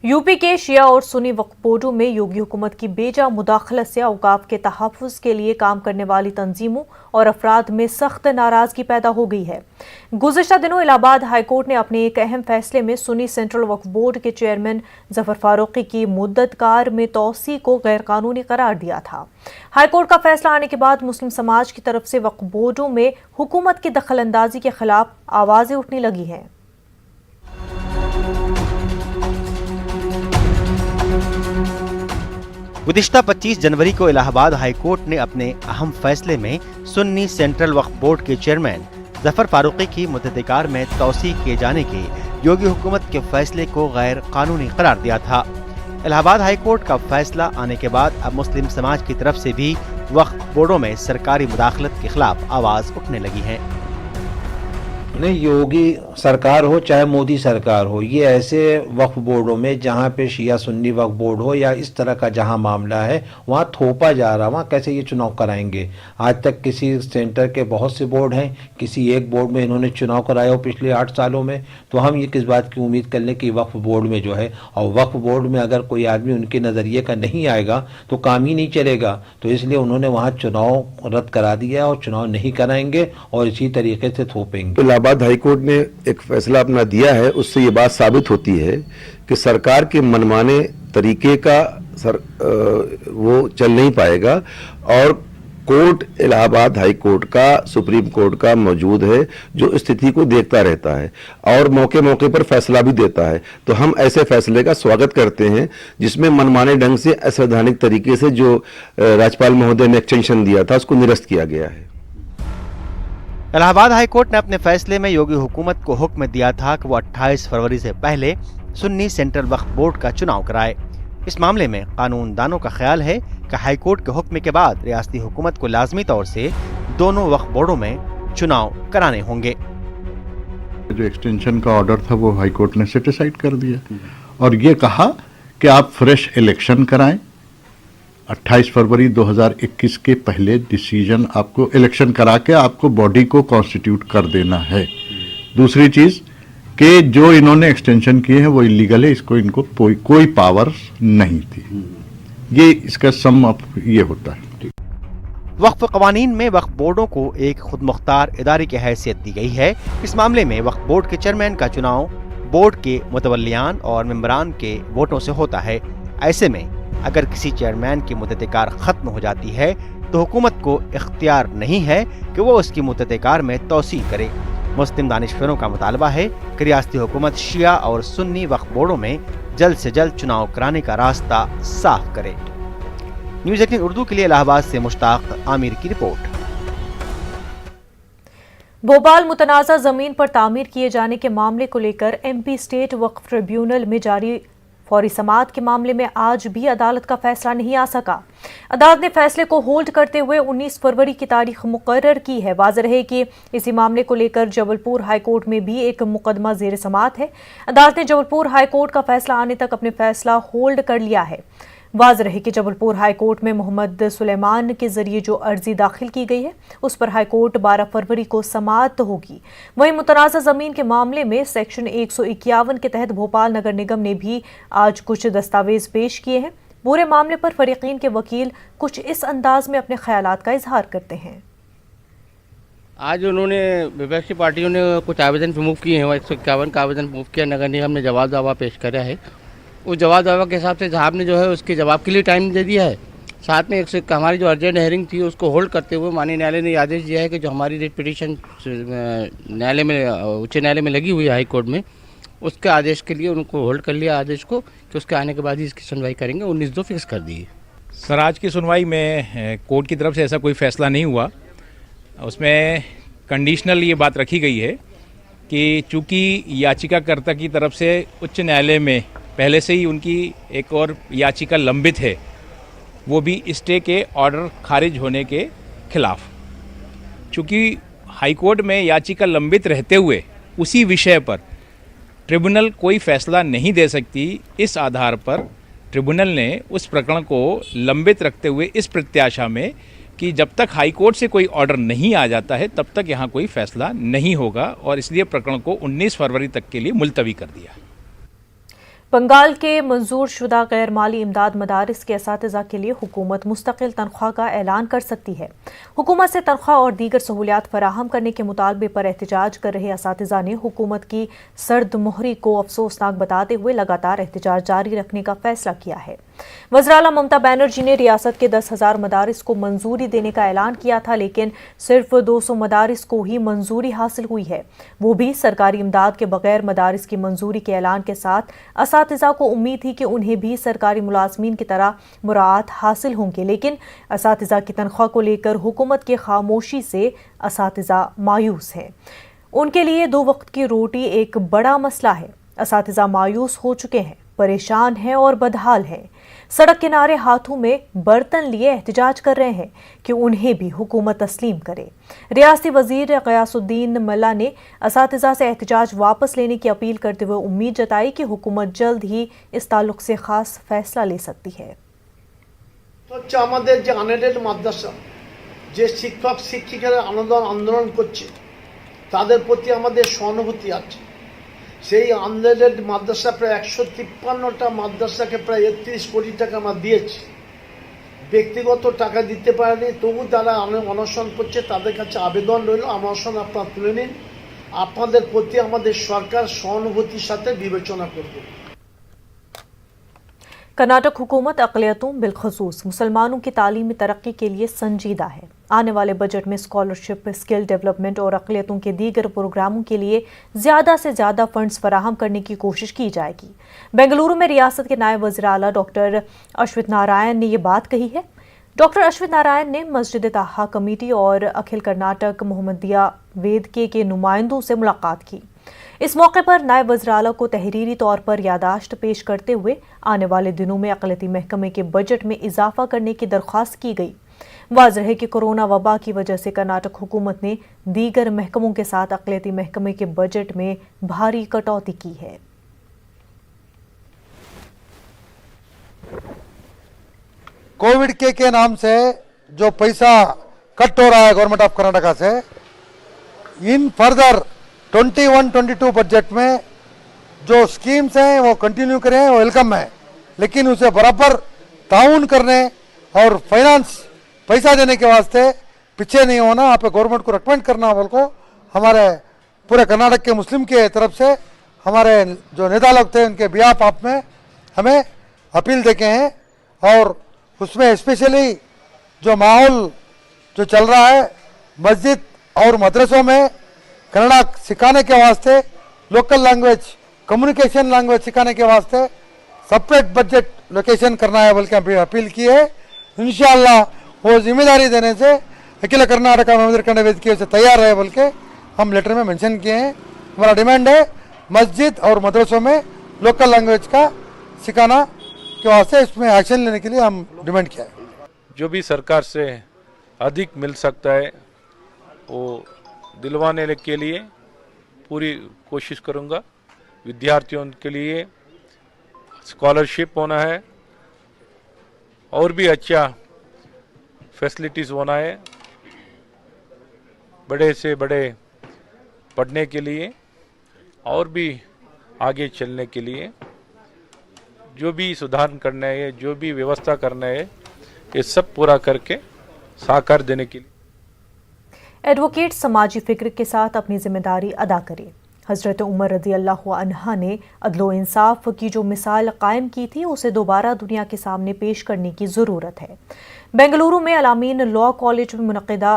UP के शिया और सुन्नी वक्फ बोर्डों में योगी हुकूमत की बेजा मुदाखलत से औकाफ के तहफ़्फ़ुज़ के लिए काम करने वाली तंजीमों और अफराद में सख्त नाराजगी पैदा हो गई है। गुज़िश्ता दिनों इलाहाबाद हाईकोर्ट ने अपने एक अहम फैसले में सुन्नी सेंट्रल वक्फ बोर्ड के चेयरमैन जफर फारूकी की मुद्दतकार में तौसी को गैरकानूनी करार दिया था। हाईकोर्ट का फैसला आने के बाद मुस्लिम समाज की तरफ से वक्फ बोर्डों में हुकूमत की दखलंदाजी के खिलाफ आवाज़ें उठने लगी हैं। गुज़िश्ता 25 जनवरी को इलाहाबाद हाईकोर्ट ने अपने अहम फैसले में सुन्नी सेंट्रल वक्फ बोर्ड के चेयरमैन जफर फारूकी की मुद्दतकार में तौसी किए जाने के योगी हुकूमत के फैसले को गैर कानूनी करार दिया था। इलाहाबाद हाईकोर्ट का फैसला आने के बाद अब मुस्लिम समाज की तरफ से भी वक्फ बोर्डों में सरकारी मुदाखलत के खिलाफ आवाज उठने लगी है। नहीं, योगी सरकार हो चाहे मोदी सरकार हो, ये ऐसे वक्फ बोर्डों में जहाँ पे शिया सुन्नी वक्फ बोर्ड हो या इस तरह का जहाँ मामला है वहाँ थोपा जा रहा, वहाँ कैसे ये चुनाव कराएंगे। आज तक किसी सेंटर के बहुत से बोर्ड हैं, किसी एक बोर्ड में इन्होंने चुनाव कराया हो पिछले 8 सालों में, तो हम ये किस बात की उम्मीद कर लें कि वक्फ बोर्ड में जो है, और वक्फ बोर्ड में अगर कोई आदमी उनके नज़रिए का नहीं आएगा तो काम ही नहीं चलेगा। तो इसलिए उन्होंने वहाँ चुनाव रद्द करा दिया और चुनाव नहीं कराएंगे और इसी तरीके से थोपेंगे। इलाहाबाद हाईकोर्ट ने एक फैसला अपना दिया है, उससे ये बात साबित होती है कि सरकार के मनमाने तरीके का वो चल नहीं पाएगा और कोर्ट इलाहाबाद हाई कोर्ट का सुप्रीम कोर्ट का मौजूद है जो स्थिति को देखता रहता है और मौके मौके पर फैसला भी देता है। तो हम ऐसे फैसले का स्वागत करते हैं जिसमें मनमाने ढंग से असंवैधानिक तरीके से जो राज्यपाल महोदय ने एक्सटेंशन दिया था उसको निरस्त किया गया है। इलाहाबाद हाईकोर्ट ने अपने फैसले में योगी हुकूमत को हुक्म दिया था कि वो 28 फरवरी से पहले सुन्नी सेंट्रल वक्फ बोर्ड का चुनाव कराए। इस मामले में कानूनदानों का ख्याल है कि हाईकोर्ट के हुक्म के बाद रियासती हुकूमत को लाजमी तौर से दोनों वक्फ बोर्डों में चुनाव कराने होंगे। जो एक्सटेंशन का ऑर्डर था वो हाईकोर्ट ने सेटिसाइड कर दिया और ये कहा कि आप फ्रेश इलेक्शन कराएं। 28 फरवरी 2021 के पहले डिसीजन आपको इलेक्शन करा के आपको बॉडी को कॉन्स्टिट्यूट कर देना है। दूसरी चीज कि जो इन्होंने एक्सटेंशन किए हैं वो इलीगल है, इसको इनको कोई पावर नहीं थी। ये इसका सम अप ये होता है। वक्फ कवानीन में वक्फ बोर्डों को एक खुद मुख्तार इदारे की हैसियत दी गई है। इस मामले में वक्फ बोर्ड के चेयरमैन का चुनाव बोर्ड के मुतवल्लियान और मेंबरान के वोटों से होता है। ऐसे में अगर किसी चेयरमैन की मुद्दतकार खत्म हो जाती है तो हुकूमत को इख्तियार नहीं है कि वो उसकी मुद्दतकार में तौसी करे। मुस्लिम दानिशवरों का मुतालबा है कि रियासती हुकूमत शिया और सुन्नी वक्फ बोर्डों में जल्द से जल्द चुनाव कराने का रास्ता साफ करे। न्यूज़ 18 उर्दू के लिए इलाहाबाद से मुश्ताक आमिर की रिपोर्ट। भोपाल मुतनाज़ा जमीन पर तामीर किए जाने के मामले को लेकर MP स्टेट वक्फ ट्रिब्यूनल में जारी फौरी समाअत के मामले में आज भी अदालत का फैसला नहीं आ सका। अदालत ने फैसले को होल्ड करते हुए 19 फरवरी की तारीख मुकर्रर की है। वाज़ेह रहे कि इसी मामले को लेकर जबलपुर हाईकोर्ट में भी एक मुकदमा ज़ेर समाअत है। अदालत ने जबलपुर हाईकोर्ट का फैसला आने तक अपने फैसला होल्ड कर लिया है। वाज़ेह रहे कि जबलपुर हाईकोर्ट में मोहम्मद सुलेमान के जरिए जो अर्जी दाखिल की गई है उस पर हाईकोर्ट 12 फरवरी को समाअत होगी। वहीं मुतनाज़ा ज़मीन के मामले में सेक्शन 151 के तहत भोपाल नगर निगम ने भी आज कुछ दस्तावेज पेश किए हैं। पूरे मामले पर फरीकीन के वकील कुछ इस अंदाज में अपने ख्यालात का इजहार करते हैं। आज उन्होंने विपक्षी पार्टियों ने कुछ आवेदन मूव किए हैं। 151 का आवेदन मूव किया, नगर निगम ने जवाब दावा पेश करा है। उस जवाब दावा के हिसाब से साहब ने जो है उसके जवाब के लिए टाइम दे दिया है। साथ में हमारी जो अर्जेंट हेयरिंग थी उसको होल्ड करते हुए माननीय न्यायालय ने आदेश दिया है कि जो हमारी रिट पिटीशन न्यायालय में उच्च न्यायालय में लगी हुई है हाई कोर्ट में, उसके आदेश के लिए उनको होल्ड कर लिया आदेश को कि उसके आने के बाद ही इसकी सुनवाई करेंगे। 19/2 फिक्स कर दी है। सर, आज की सुनवाई में कोर्ट की तरफ से ऐसा कोई फैसला नहीं हुआ। उसमें कंडीशनल ये बात रखी गई है कि चूँकि याचिकाकर्ता की तरफ से उच्च न्यायालय में पहले से ही उनकी एक और याचिका लंबित है, वो भी स्टे के ऑर्डर खारिज होने के खिलाफ। चूँकि हाईकोर्ट में याचिका लंबित रहते हुए उसी विषय पर ट्रिब्यूनल कोई फैसला नहीं दे सकती, इस आधार पर ट्रिब्यूनल ने उस प्रकरण को लंबित रखते हुए इस प्रत्याशा में कि जब तक हाईकोर्ट से कोई ऑर्डर नहीं आ जाता है तब तक यहाँ कोई फैसला नहीं होगा और इसलिए प्रकरण को 19 फरवरी तक के लिए मुलतवी कर दिया। बंगाल के मंजूर शुदा गैर माली इमदाद मदारिस के असातिज़ा के लिए हुकूमत मुस्तकिल तनख्वाह का ऐलान कर सकती है। हुकूमत से तनख्वाह और दीगर सहूलियात फराहम करने के मुतालबे पर एहतजाज कर रहे असातिज़ा ने हुकूमत की सर्द मोहरी को अफसोसनाक बताते हुए लगातार एहतजाज जारी रखने का फैसला किया है। वज़ीर-ए-आला ममता बनर्जी ने रियासत के 10,000 मदारिस को मंजूरी देने का ऐलान किया था, लेकिन सिर्फ 200 मदारिस को ही मंजूरी हासिल हुई है, वो भी सरकारी इमदाद के बगैर। मदारिस की मंजूरी के ऐलान के साथ असातिज़ा को उम्मीद थी कि उन्हें भी सरकारी मुलाजमीन की तरह मुराआत हासिल होंगे, लेकिन असातिज़ा की तनख्वाह को लेकर हुकूमत की खामोशी से असातिज़ा मायूस हैं। उनके लिए 2 वक्त की रोटी एक बड़ा मसला है। असातिज़ा मायूस हो चुके हैं, परेशान हैं और बदहाल हैं। सड़क किनारे हाथों में बर्तन लिए एहतजाज कर रहे हैं कि उन्हें भी हुकूमत तस्लीम करे। रियासती वजीर गयासुद्दीन मल्ला ने असातिज़ा से एहतजाज वापस लेने की अपील करते हुए उम्मीद जताई कि हुकूमत जल्द ही इस ताल्लुक से खास फैसला ले सकती है। হচ্ছে আমাদের যে আনএডেড মাদ্রাসা যে শিক্ষক শিক্ষিকারা আন্দোলন করছে তাদের প্রতি আমাদের সহানুভূতি আছে। সেই আনএডেড মাদ্রাসা প্রায় 153টা মাদ্রাসাকে প্রায় 31 কোটি টাকা আমরা দিয়েছি। ব্যক্তিগত টাকা দিতে পারেনি, তবু তারা অনশন করছে। তাদের কাছে আবেদন রইল, অনশন আপনারা তুলে নিন। আপনাদের প্রতি আমাদের সরকার সহানুভূতির সাথে বিবেচনা করবে। कर्नाटक हुकूमत अक़लियतों बिलखसूस मुसलमानों की तालीमी तरक्की के लिए संजीदा है। आने वाले बजट में स्कॉलरशिप, स्किल डेवलपमेंट और अक़लियतों के दीगर प्रोग्रामों के लिए ज़्यादा से ज़्यादा फंड्स फराहम करने की कोशिश की जाएगी। बेंगलुरु में रियासत के नायब वज़ीर आला डॉक्टर अश्वथ नारायण ने ये बात कही है। डॉक्टर अश्वथ नारायण ने मस्जिद ताहा कमेटी और अखिल कर्नाटक मोहम्मदिया वेदके के नुमाइंदों से मुलाकात की। इस मौके पर नायब वज़ीर आला को तहरीरी तौर पर यादाश्त पेश करते हुए आने वाले दिनों में अक़लियती महकमे के बजट में इजाफा करने की दरख्वास्त की गई। वाज़ेह है कि कोरोना वबा की वजह से कर्नाटक हुकूमत ने दीगर महकमों के साथ अक़लियती महकमे के बजट में भारी कटौती की है। कोविड के नाम से जो पैसा कट हो रहा है गवर्नमेंट ऑफ कर्नाटका से, इन फर्दर 21-22 बजट में जो स्कीम्स हैं वो कंटिन्यू करें, वो वेलकम है, लेकिन उसे बराबर ताउन करने और फाइनेंस पैसा देने के वास्ते पीछे नहीं होना। यहाँ पे गवर्नमेंट को रिकमेंड करना बोल को हमारे पूरे कर्नाटक के मुस्लिम के तरफ से हमारे जो नेता लोग थे उनके बिहाफ आप में हमें अपील देके हैं। और उसमें स्पेशली जो माहौल जो चल रहा है मस्जिद और मदरसों में कन्नड़ा सिखाने के वास्ते, लोकल लैंग्वेज कम्युनिकेशन लैंग्वेज सिखाने के वास्ते सेपरेट बजट लोकेशन करना है बोल के अपील की है। इंशाअल्लाह वो जिम्मेदारी देने से अखिल कर्नाटक मोहम्मदिया वेदिके से तैयार है बोल के हम लेटर में मेंशन किए हैं। हमारा डिमांड है मस्जिद और मदरसों में लोकल लैंग्वेज का सिखाना के वास्ते इसमें एक्शन लेने के लिए हम डिमांड किया है। जो भी सरकार से अधिक मिल सकता है वो दिलवाने के लिए पूरी कोशिश करूंगा। विद्यार्थियों के लिए स्कॉलरशिप होना है और भी अच्छा फैसिलिटीज़ होना है, बड़े से बड़े पढ़ने के लिए और भी आगे चलने के लिए जो भी सुधार करना है, जो भी व्यवस्था करना है, ये सब पूरा करके साकार देने के लिए एडवोकेट समाजी फिक्र के साथ अपनी जिम्मेदारी अदा करें। हज़रत उमर रज़ी अल्लाह अन्हा ने अदलो इंसाफ की जो मिसाल कायम की थी उसे दोबारा दुनिया के सामने पेश करने की ज़रूरत है। बेंगलुरु में अलामीन लॉ कॉलेज में मुनक़िदा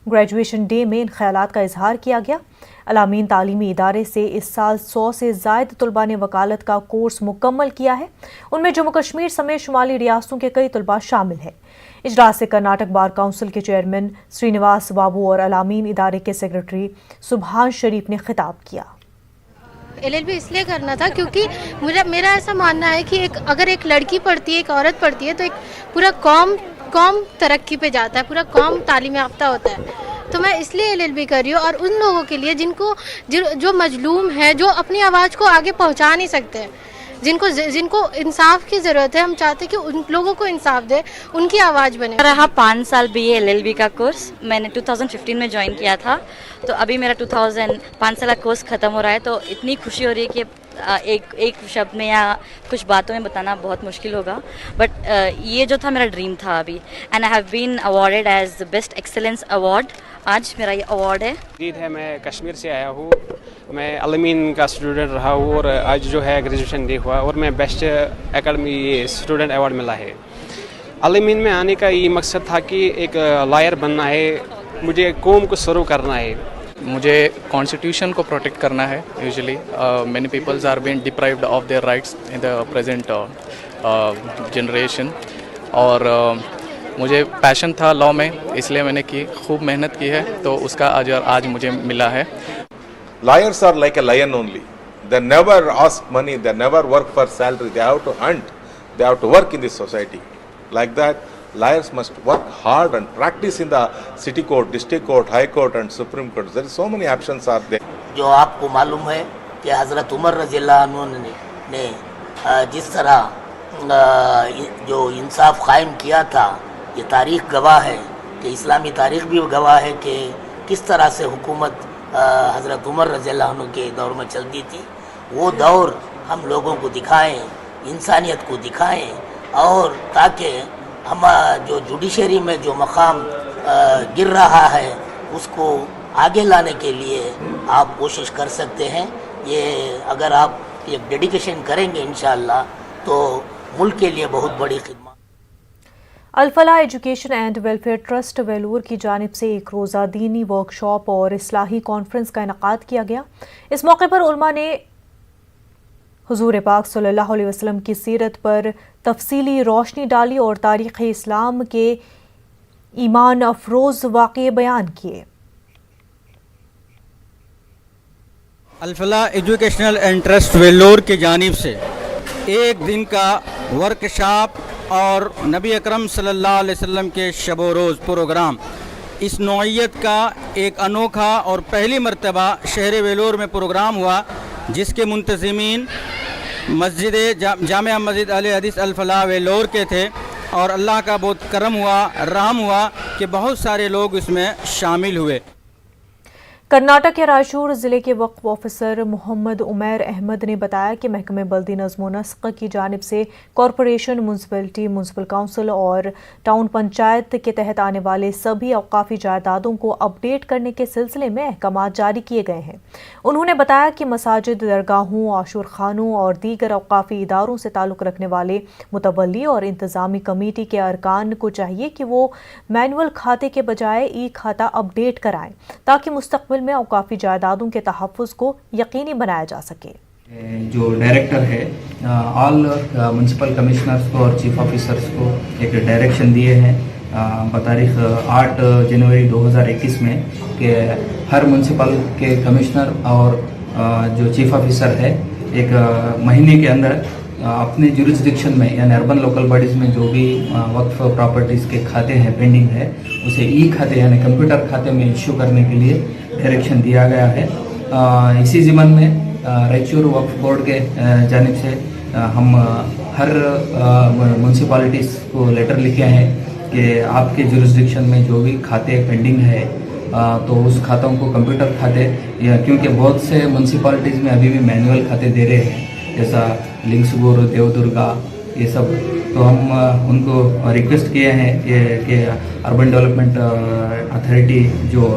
ग्रेजुएशन डे में इन ख्यालात का इजहार किया गया। अलामीन तालीमी इदारे से इस साल 100 से ज़ायद तलबा ने वकालत का कोर्स मुकम्मल किया है। उनमें जम्मू कश्मीर समेत शुमाली रियासतों के कई तलबा शामिल हैं। इजलास से कर्नाटक बार काउंसिल के चेयरमैन श्रीनिवास बाबू और अलामीन इदारे के सेक्रेटरी सुभान शरीफ ने खिताब किया। LLB इसलिए करना था क्योंकि मेरा ऐसा मानना है कि अगर एक लड़की पढ़ती है, एक औरत पढ़ती है, तो एक पूरा कौम तरक्की पे जाता है, पूरा कौम तालीम याफ्ता होता है। तो मैं इसलिए LLB कर रही हूँ और उन लोगों के लिए जो मजलूम है, जो अपनी आवाज़ को आगे पहुँचा नहीं सकते, जिनको इंसाफ की ज़रूरत है, हम चाहते हैं कि उन लोगों को इंसाफ दे, उनकी आवाज़ बने। रहा 5 साल BA LLB का कोर्स मैंने 2015 में ज्वाइन किया था, तो अभी मेरा 5 साल का कोर्स ख़त्म हो रहा है। तो इतनी खुशी हो रही है कि एक शब्द में या कुछ बातों में बताना बहुत मुश्किल होगा, बट ये जो था मेरा ड्रीम था अभी, and I have been awarded as the best excellence award. आज मेरा ये अवार्ड है। जीत है, मैं कश्मीर से आया हूँ, मैं अलमीन का स्टूडेंट रहा हूँ और आज जो है ग्रेजुएशन डे हुआ और मैं बेस्ट एकेडमी स्टूडेंट अवार्ड मिला है। अलमीन में आने का ये मकसद था कि एक लॉयर बनना है, मुझे कौम को सर्व करना है, मुझे कॉन्स्टिट्यूशन को प्रोटेक्ट करना है। Usually many peoples are been deprived of their rights in the present generation, और मुझे पैशन था लॉ में, इसलिए मैंने खूब मेहनत की है, तो उसका आज मुझे मिला है। Lawyers are like a lion only. They never ask money, they never work for salary, they have to hunt, they have to work in this society. Like that, lawyers must work hard and practice in the city court, district court, high court and supreme court. There is so many options are there. जो आपको मालूम है कि हज़रत उमर रज़ियल्लाहु अन्हु ने जिस तरह जो इंसाफ कायम किया था, ये तारीख़ गवाह है कि इस्लामी तारीख़ भी गवाह है कि किस तरह से हुकूमत हज़रत उमर रज़ियल्लाहु अन्हु के दौर में चलती थी। वो दौर हम लोगों को दिखाएं, इंसानियत को दिखाएं, और ताकि हम जो जुडिशरी में जो मकाम गिर रहा है उसको आगे लाने के लिए आप कोशिश कर सकते हैं। ये अगर आप ये डेडिकेशन करेंगे इंशाअल्लाह तो मुल्क के लिए बहुत बड़ी खिदमत। Al-Falah education and welfare trust Vellore की जानिब से एक रोज़ा दीनी वर्कशॉप और इस्लाही कॉन्फ्रेंस का इनेकाद किया गया। इस मौके पर उलमा ने हुजूर पाक सल्लल्लाहु अलैहि वसल्लम की सीरत पर तफसीली रोशनी डाली और तारीख़ इस्लाम के ईमान अफरोज़ वाक़े बयान किए। Al Falah educational and trust Vellore की जानिब से एक दिन का वर्कशॉप और नबी अकरम सल्लल्लाहु अलैहि वसल्लम के शब व रोज़ प्रोग्राम, इस नौइयत का एक अनोखा और पहली मर्तबा शहर वेल्लोर में प्रोग्राम हुआ, जिसके मुंतज़िमीन जामिया मस्जिद अल हदीस अल-फलाह वेल्लोर के थे, और अल्लाह का बहुत करम हुआ, रहम हुआ कि बहुत सारे लोग इसमें शामिल हुए। कर्नाटक के रायचूर ज़िले के वक्फ ऑफिसर मोहम्मद उमैर अहमद ने बताया कि महकमे बल्दी नज़्म व नस्क़ की जानिब से कॉरपोरेशन, म्यूनसिपलिटी, म्यूनसिपल काउंसिल और टाउन पंचायत के तहत आने वाले सभी अवकाफ़ी जायदादों को अपडेट करने के सिलसिले में अहकाम जारी किए गए हैं। उन्होंने बताया कि मसाजिद, दरगाहों, आशूर खानों और दीगर अवकाफ़ी इदारों से ताल्लुक़ रखने वाले मुतवल्ली और इंतज़ामी कमेटी के अरकान को चाहिए कि वो मैनुअल खाते के बजाय ई खाता अपडेट कराएं, ताकि मुस्तक़बिल में अवकाफ़ी जायदादों के तहफ़्फ़ुज़ को यकीनी बनाया जा सके। जो डायरेक्टर है, ऑल म्यूनसिपल कमिश्नर्स को और चीफ ऑफिसर्स को एक डायरेक्शन दिए हैं बतारीख 8 जनवरी 2021 में कि हर म्यूनसिपल के कमिश्नर और जो चीफ ऑफिसर है एक महीने के अंदर अपने जुरिस्डिक्शन में यानी अर्बन लोकल बॉडीज़ में जो भी वक्फ प्रॉपर्टीज़ के खाते हैं पेंडिंग है, उसे ई खाते यानी कंप्यूटर खाते में इश्यू करने के लिए डायरेक्शन दिया गया है। इसी ज़िमन में रायचूर वक्फ बोर्ड के जानिब से हम हर म्यूनसिपालिटीज़ को लेटर लिखे हैं कि आपके जुरिस्डिक्शन में जो भी खाते पेंडिंग है तो उस खातों को कंप्यूटर खाते, क्योंकि बहुत से म्यूनसिपालिटीज़ में अभी भी मैनुअल खाते दे रहे हैं, जैसा लिंक्सगुर, देवदुर्गा, ये सब। तो हम उनको रिक्वेस्ट किए हैं कि अर्बन डेवलपमेंट अथॉरिटी जो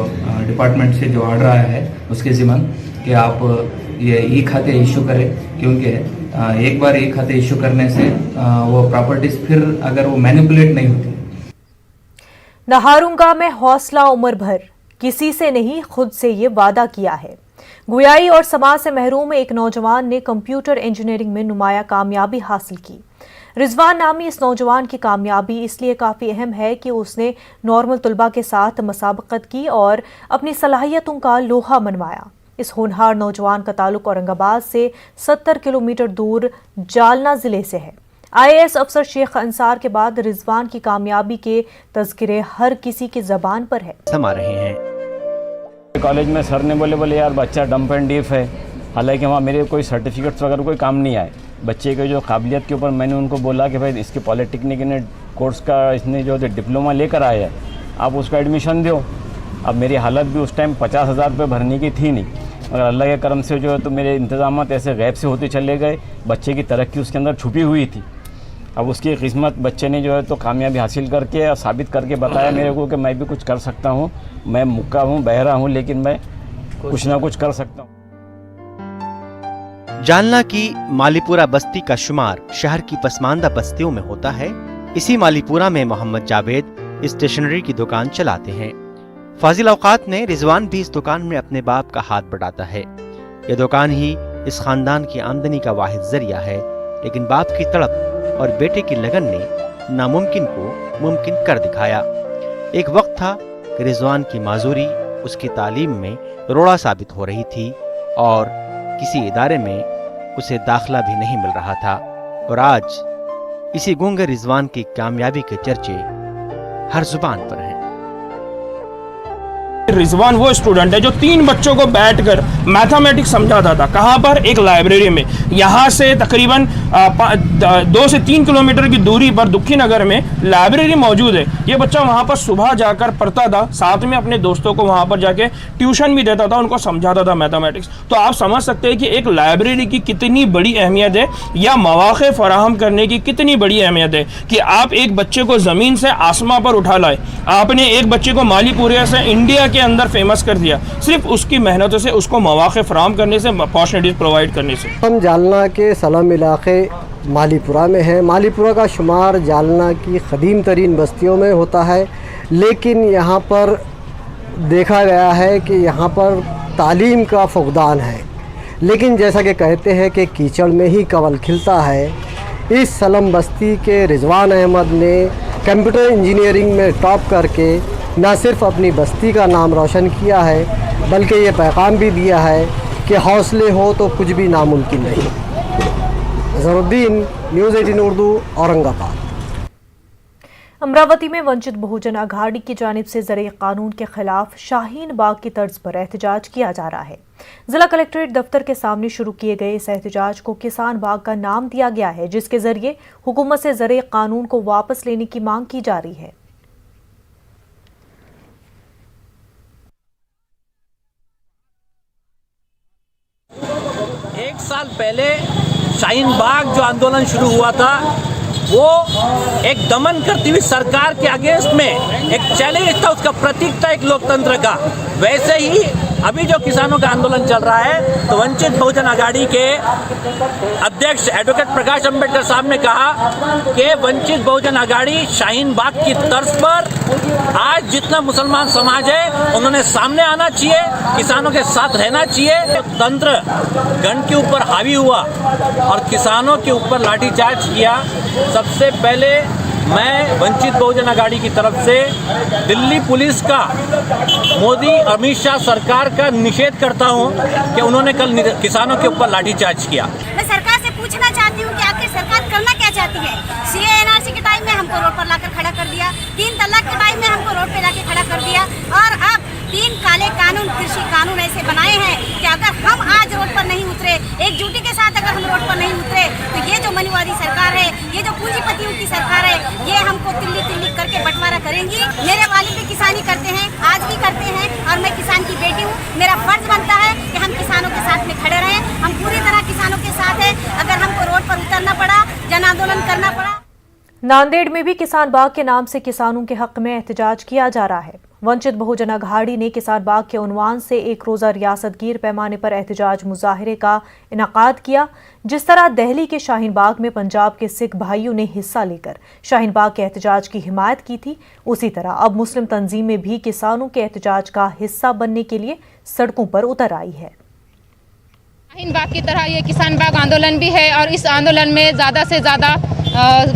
डिपार्टमेंट से जो ऑर्डर आया है उसके ज़िम्मन कि आप ये ई खाते इशू करें, क्योंकि एक बार ई खाते इशू करने से वो प्रॉपर्टीज़ फिर अगर वो मैनिपुलेट नहीं होती। न हारूंगा मैं हौसला उम्र भर, किसी से नहीं खुद से ये वादा किया है। गुयाई और समाज से महरूम एक नौजवान ने कंप्यूटर इंजीनियरिंग में नुमाया कामयाबी हासिल की। रिजवान नामी इस नौजवान की कामयाबी इसलिए काफ़ी अहम है कि उसने नॉर्मल तुलबा के साथ मुसाबकत की और अपनी सलाहियतों का लोहा मनवाया। इस होनहार नौजवान का ताल्लुक औरंगाबाद से 70 किलोमीटर दूर जालना ज़िले से है। IAS अफसर शेख अंसार के बाद रिजवान की कामयाबी के तज़किरे हर किसी की ज़बान पर है। समा रहे हैं कॉलेज में सर ने बोले यार बच्चा डम्प एंड डीफ है, हालांकि वहाँ मेरे कोई सर्टिफिकेट्स वगैरह कोई काम नहीं आए। बच्चे के जो काबिलियत के ऊपर मैंने उनको बोला कि भाई इसके पॉलिटेक्निक ने कोर्स का इसने जो डिप्लोमा लेकर आया है, आप उसका एडमिशन दो। अब मेरी हालत भी उस टाइम 50,000 रुपये भरने की थी नहीं, मगर अल्लाह के करम से जो है तो मेरे इंतजामात ऐसे गैब से होते चले गए। बच्चे की तरक्की उसके अंदर छुपी हुई थी। अब उसकी किस्मत बच्चे ने जो है तो कामयाबी हासिल करके और साबित करके बताया मेरे को कि मैं भी कुछ कर सकता हूँ। मैं मुक्का हूँ, बहरा हूँ, लेकिन मैं कुछ ना कुछ कर सकता हूँ। जालना की मालीपुरा बस्ती का शुमार शहर की पसमानदा बस्तियों में होता है। इसी मालीपुरा में मोहम्मद जावेद स्टेशनरी की दुकान चलाते हैं। फाजिल औकात ने रिजवान भी इस दुकान में अपने बाप का हाथ बढ़ाता है। यह दुकान ही इस खानदान की आमदनी का वाहिद जरिया है, लेकिन बाप की तड़प और बेटे की लगन ने नामुमकिन को मुमकिन कर दिखाया। एक वक्त था कि रिजवान की माजूरी उसकी तालीम में रोड़ा साबित हो रही थी और किसी इदारे में उसे दाखिला भी नहीं मिल रहा था, और आज इसी गूंगे रिजवान की कामयाबी के चर्चे हर जुबान पर हैं। रिजवान वो स्टूडेंट है जो 3 बच्चों को बैठकर मैथमेटिक्स समझाता था। कहाँ पर? एक लाइब्रेरी में। यहाँ से तकरीबन 2 से 3 किलोमीटर की दूरी पर दुखी नगर में लाइब्रेरी मौजूद है। ये बच्चा वहाँ पर सुबह जाकर पढ़ता था, साथ में अपने दोस्तों को वहाँ पर जाके ट्यूशन भी देता था, उनको समझाता था मैथमेटिक्स। तो आप समझ सकते हैं कि एक लाइब्रेरी की कितनी बड़ी अहमियत है, या मौक़े फराहम करने की कितनी बड़ी अहमियत है कि आप एक बच्चे को ज़मीन से आसमां पर उठा लाए। आपने एक बच्चे को मालीपुरा से इंडिया के अंदर फेमस कर दिया, सिर्फ उसकी मेहनतों से, उसको मौक़े फराहम करने से, अपॉर्चुनिटीज़ प्रोवाइड करने से। हम जालना के सलम इलाके मालीपुरा में है। मालीपुरा का शुमार जालना की क़दीम तरीन बस्तियों में होता है, लेकिन यहाँ पर देखा गया है कि यहाँ पर तालीम का फुक़दान है। लेकिन जैसा कि कहते हैं कि कीचड़ में ही कंवल खिलता है, इस सलम बस्ती के रिजवान अहमद ने कंप्यूटर इंजीनियरिंग में टॉप करके न सिर्फ अपनी बस्ती का नाम रोशन किया है, बल्कि ये पैगाम भी दिया है कि हौसले हो तो कुछ भी नामुमकिन नहीं। ज़रुद्दीन, न्यूज़ 18 उर्दू, औरंगाबाद। अमरावती में वंचित बहुजन अघाड़ी की जानिब से ज़रिए कानून के खिलाफ शाहीन बाग की तर्ज पर एहतजाज किया जा रहा है। जिला कलेक्ट्रेट दफ्तर के सामने शुरू किए गए इस एहतजाज को किसान बाग का नाम दिया गया है, जिसके जरिए हुकूमत से ज़रिए कानून को वापस लेने की मांग की जा रही है। एक साल पहले शाहीन बाग जो आंदोलन शुरू हुआ था, वो एक दमन करती हुई सरकार के अगेंस्ट में एक चैलेंज था, उसका प्रतीक था एक लोकतंत्र का। वैसे ही अभी जो किसानों का आंदोलन चल रहा है, तो वंचित बहुजन अघाड़ी के अध्यक्ष एडवोकेट प्रकाश अंबेडकर साहब ने कहा कि वंचित बहुजन अघाड़ी शाहीन बाग की तर्ज पर आज जितना मुसलमान समाज है उन्होंने सामने आना चाहिए, किसानों के साथ रहना चाहिए। तंत्र गन के ऊपर हावी हुआ और किसानों के ऊपर लाठीचार्ज किया। सबसे पहले मैं वंचित बहुजन अघाड़ी की तरफ से दिल्ली पुलिस का, मोदी अमित शाह सरकार का निषेध करता हूं कि उन्होंने कल किसानों के ऊपर लाठीचार्ज किया। मैं सरकार से पूछना चाहती हूं कि आखिर सरकार करना क्या चाहती है। सीए एनआरसी के टाइम में हमको रोड पर लाकर खड़ा कर दिया, 3 तलाक के टाइम में हमको रोड पे लाके खड़ा कर दिया, और अब 3 काले कानून, कृषि कानून ऐसे बनाए हैं कि अगर हम आज रोड पर नहीं उतरे, एकजुटी के साथ अगर हम रोड पर नहीं उतरे, तो ये जो मनुवादी सरकार है, ये जो पूंजीपतियों की सरकार है, ये हमको तिल्ली तिल्ली करके बंटवारा करेंगी। मेरे वालिद भी किसानी करते हैं, आज भी करते हैं, और मैं किसान की बेटी हूँ। मेरा फर्ज बनता है कि हम किसानों के साथ में खड़े रहें। हम पूरी तरह किसानों के साथ हैं। अगर हमको रोड पर उतरना पड़ा, जन आंदोलन करना पड़ा। नांदेड़ में भी किसान बाग के नाम से किसानों के हक में एहतजाज किया जा रहा है। वंचित बहुजन अघाड़ी ने किसान बाग के उन्वान से एक रोज़ा रियासतगीर पैमाने पर एहतजाज मुजाहरे का इनाकाद किया। जिस तरह दिल्ली के शाहीन बाग में पंजाब के सिख भाइयों ने हिस्सा लेकर शाहीन बाग के एहतजाज की हिमायत की थी, उसी तरह अब मुस्लिम तंजीमें भी किसानों के एहतजाज का हिस्सा बनने के लिए सड़कों पर उतर आई है। शाहीन बाग की तरह ये किसान बाग आंदोलन भी है, और इस आंदोलन में ज़्यादा से ज़्यादा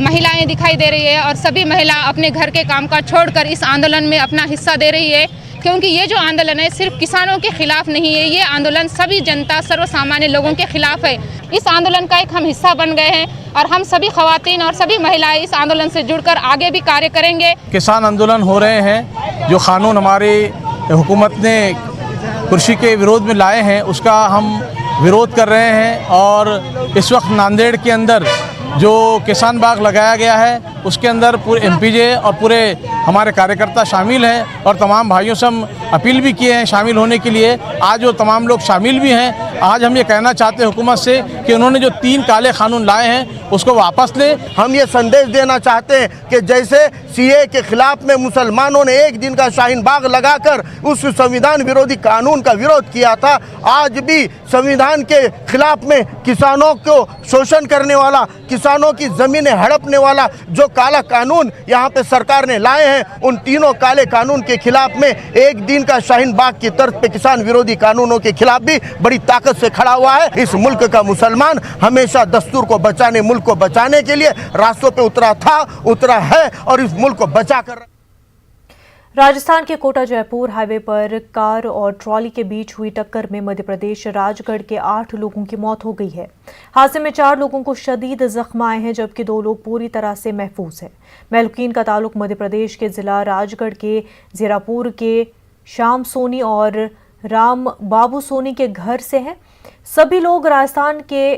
महिलाएं दिखाई दे रही है, और सभी महिला अपने घर के कामकाज छोड़कर इस आंदोलन में अपना हिस्सा दे रही है। क्योंकि ये जो आंदोलन है सिर्फ किसानों के खिलाफ नहीं है, ये आंदोलन सभी जनता, सर्वसामान्य लोगों के खिलाफ है। इस आंदोलन का एक हम हिस्सा बन गए हैं, और हम सभी खवातीन और सभी महिलाएं इस आंदोलन से जुड़कर आगे भी कार्य करेंगे। किसान आंदोलन हो रहे हैं, जो कानून हमारी हुकूमत ने कृषि के विरोध में लाए हैं, उसका हम विरोध कर रहे हैं। और इस वक्त नांदेड़ के अंदर जो किसान बाग लगाया गया है उसके अंदर पूरे एमपीजे और पूरे हमारे कार्यकर्ता शामिल हैं और तमाम भाइयों से हम अपील भी किए हैं शामिल होने के लिए। आज वो तमाम लोग शामिल भी हैं। आज हम ये कहना चाहते हैं हुकूमत से कि उन्होंने जो 3 काले कानून लाए हैं उसको वापस ले। हम ये संदेश देना चाहते हैं कि जैसे सीए के खिलाफ में मुसलमानों ने एक दिन का शाहीन बाग लगाकर उस संविधान विरोधी कानून का विरोध किया था, आज भी संविधान के खिलाफ में किसानों को शोषण करने वाला, किसानों की जमीनें हड़पने वाला जो काला कानून यहाँ पे सरकार ने लाए हैं, उन तीनों काले कानून के खिलाफ में एक दिन का शाहीन बाग की तर्ज पे किसान विरोधी कानूनों के खिलाफ भी बड़ी ताकत से खड़ा हुआ है। इस मुल्क का मुसलमान हमेशा दस्तूर को बचाने, मुल्क को बचाने के लिए रास्तों पे उतरा था, उतरा है और इस मुल्क को बचा कर। राजस्थान के कोटा जयपुर हाईवे पर कार और ट्रॉली के बीच हुई टक्कर में मध्य प्रदेश राजगढ़ के 8 लोगों की मौत हो गई है। हादसे में 4 लोगों को शदीद जख्म आए हैं जबकि 2 लोग पूरी तरह से महफूज हैं। महलुकीन का ताल्लुक मध्य प्रदेश के जिला राजगढ़ के जीरापुर के श्याम सोनी और राम बाबू सोनी के घर से है। सभी लोग राजस्थान के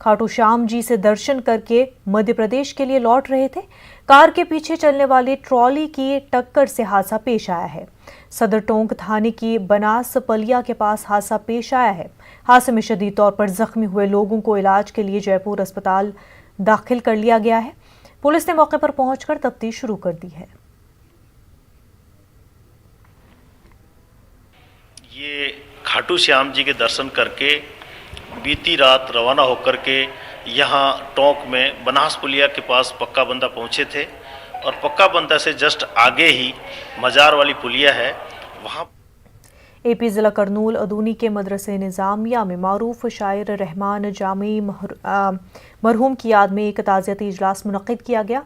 खाटू श्याम जी से दर्शन करके मध्य प्रदेश के लिए लौट रहे थे। कार के पीछे चलने वाली ट्रॉली की टक्कर से हादसा पेश आया है। सदर टोंक थाने की बनास पलिया के पास हादसा पेश आया है। हादसे में शदीद तौर पर जख्मी हुए लोगों को इलाज के लिए जयपुर अस्पताल दाखिल कर लिया गया है। पुलिस ने मौके पर पहुंचकर तफ्तीश शुरू कर दी है। ये खाटू श्याम जी के दर्शन करके बीती रात रवाना होकर के यहाँ टोंक में बनास पुलिया के पास पक्का बंदा पहुँचे थे और पक्का बंदा से जस्ट आगे ही मजार वाली पुलिया है, वहाँ एपी जिला करनूल अदूनी के मदरसे निज़ामिया में मारूफ शायर रहमान जामी मरहूम की याद में एक ताज़ियती इजलास मुनक़िद किया गया।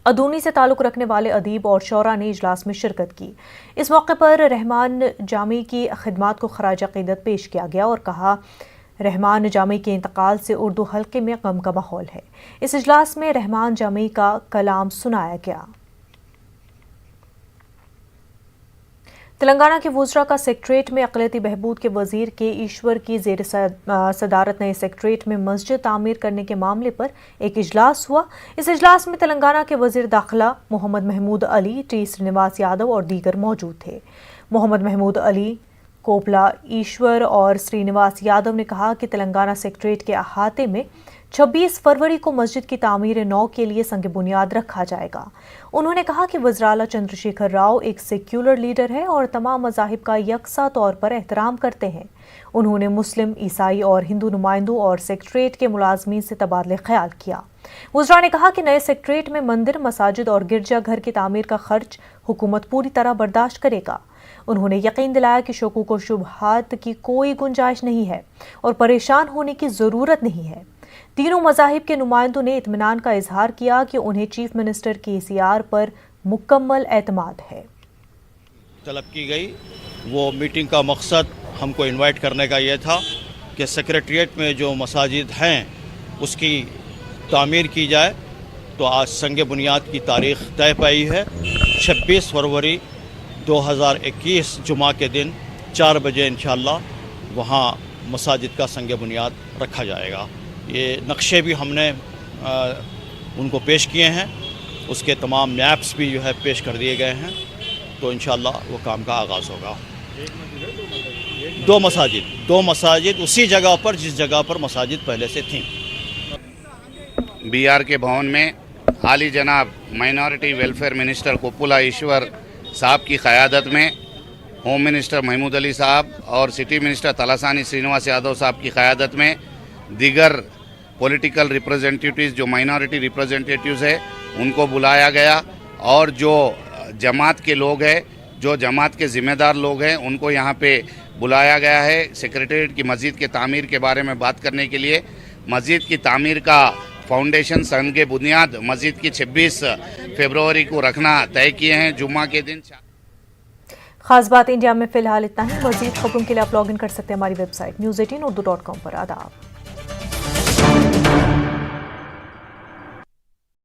अदूनी से ताल्लुक़ रखने वाले अदीब और शौरा ने इजलास में शिरकत की। इस मौके पर रहमान जामी की खिदमात को खराज अक़ीदत पेश किया गया और कहा, रहमान जामी के इंतकाल से उर्दू हल्के में गम का माहौल है। इस इजलास में रहमान जामी का कलाम सुनाया गया। तेलंगाना के वुज़रा का सेक्रेटरीट में अक़लियती बहबूद के वज़ीर के ईश्वर की ज़ेर सदारत नए सेक्रेटरीट में मस्जिद तामीर करने के मामले पर एक इजलास हुआ। इस इजलास में तेलंगाना के वज़ीर दाखिला मोहम्मद महमूद अली, टी श्रीनिवास यादव और दीगर मौजूद थे। मोहम्मद महमूद अली, कोपला ईश्वर और श्रीनिवास यादव ने कहा कि तेलंगाना सेक्रेटरीट के अहाते में 26 फरवरी को मस्जिद की तामीर नौ के लिए संग बुनियाद रखा जाएगा। उन्होंने कहा कि वज़राला चंद्रशेखर राव एक सेक्युलर लीडर है और तमाम मज़ाहिब का यकसा तौर पर एहतराम करते हैं। उन्होंने मुस्लिम, ईसाई और हिंदू नुमाइंदों और सेक्रेटरीट के मुलाजमीन से तबादले ख्याल किया। वज़रा ने कहा कि नए सेक्रेटरीट में मंदिर, मसाजिद और गिरजाघर की तामीर का खर्च हुकूमत पूरी तरह बर्दाश्त करेगा। उन्होंने यकीन दिलाया कि शकुक और शुबहात की कोई गुंजाइश नहीं है और परेशान होने की ज़रूरत नहीं है। तीनों मज़ाहिब के नुमाइंदों ने इत्मीनान का इजहार किया कि उन्हें चीफ मिनिस्टर KCR पर मुकम्मल एतमाद है। तलब की गई वो मीटिंग का मकसद हमको इनवाइट करने का ये था कि सेक्रेटरीट में जो मसाजिद हैं उसकी तामीर की जाए। तो आज संग बुनियाद की तारीख़ तय पाई है। 26 फरवरी 2021 जुमा के दिन 4 बजे इंशाअल्लाह वहाँ मसाजिद का संग बुनियाद रखा जाएगा। ये नक्शे भी हमने उनको पेश किए हैं, उसके तमाम मैप्स भी जो है पेश कर दिए गए हैं। तो इंशाअल्लाह वो काम का आगाज़ होगा। 2 मसाजिद उसी जगह पर जिस जगह पर मसाजिद पहले से थी। BR के भवन में आली जनाब माइनॉरिटी वेलफेयर मिनिस्टर कोपुला ईश्वर साहब की क़यादत में होम मिनिस्टर महमूद अली साहब और सिटी मिनिस्टर तलासानी श्रीनिवास यादव साहब की क़यादत में दीगर पॉलिटिकल रिप्रेजेंटेटिव्स जो माइनॉरिटी रिप्रेजेंटेटिव्स है उनको बुलाया गया और जो जमात के लोग हैं, जो जमात के ज़िम्मेदार लोग हैं, उनको यहाँ पे बुलाया गया है सेक्रेटरीट की मस्जिद के तामीर के बारे में बात करने के लिए। मस्जिद की तामीर का फाउंडेशन संग बुनियाद मस्जिद की 26 फरवरी को रखना तय किए हैं, जुम्मा के दिन। खास बात इंडिया में फिलहाल इतना ही। मज़ीद खबरों के लिए आप लॉग इन कर सकते हैं हमारी वेबसाइट news18urdu.com पर। आदाब।